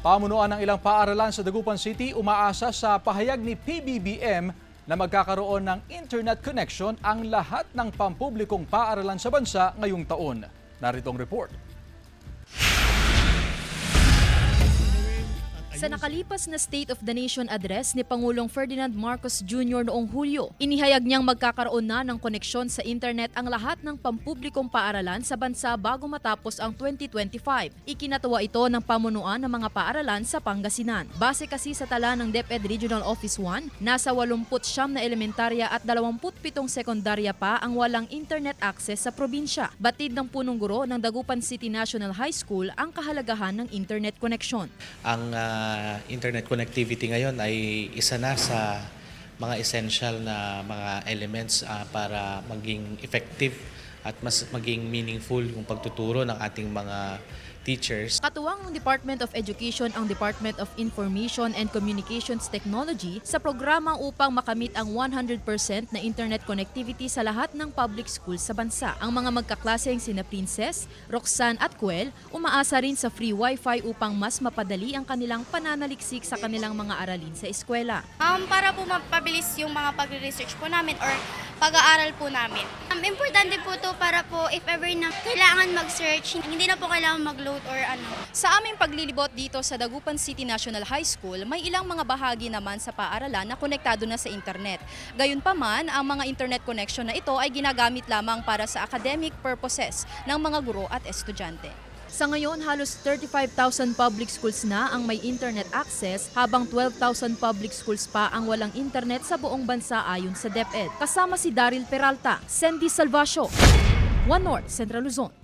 Pamunuan ng ilang paaralan sa Dagupan City umaasa sa pahayag ni PBBM na magkakaroon ng internet connection ang lahat ng pampublikong paaralan sa bansa ngayong taon. Narito ang report. Sa nakalipas na State of the Nation address ni Pangulong Ferdinand Marcos Jr. noong Hulyo, inihayag niyang magkakaroon na ng koneksyon sa internet ang lahat ng pampublikong paaralan sa bansa bago matapos ang 2025. Ikinatuwa ito ng pamunuan ng mga paaralan sa Pangasinan. Base kasi sa tala ng DepEd Regional Office 1, nasa 89 na elementarya at 27 sekundarya pa ang walang internet access sa probinsya. Batid ng punong guro ng Dagupan City National High School ang kahalagahan ng internet connection. Ang internet connectivity ngayon ay isa na sa mga essential na mga elements para maging effective at mas maging meaningful yung pagtuturo ng ating mga teachers. Katuwang ng Department of Education ang Department of Information and Communications Technology sa programa upang makamit ang 100% na internet connectivity sa lahat ng public schools sa bansa. Ang mga magkaklaseng sina Princess, Roxanne at Kuel umaasa rin sa free wifi upang mas mapadali ang kanilang pananaliksik sa kanilang mga aralin sa eskwela. Para po mapabilis yung mga pagre-research po namin or pag-aaral po namin. Importante po to para po if ever na kailangan mag-search, hindi na po kailangan mag-load or ano. Sa aming paglilibot dito sa Dagupan City National High School, may ilang mga bahagi naman sa paaralan na konektado na sa internet. Gayunpaman, ang mga internet connection na ito ay ginagamit lamang para sa academic purposes ng mga guro at estudyante. Sa ngayon, halos 35,000 public schools na ang may internet access habang 12,000 public schools pa ang walang internet sa buong bansa ayon sa DepEd. Kasama si Daryl Peralta, Sandy Salvacio, One North, Central Luzon.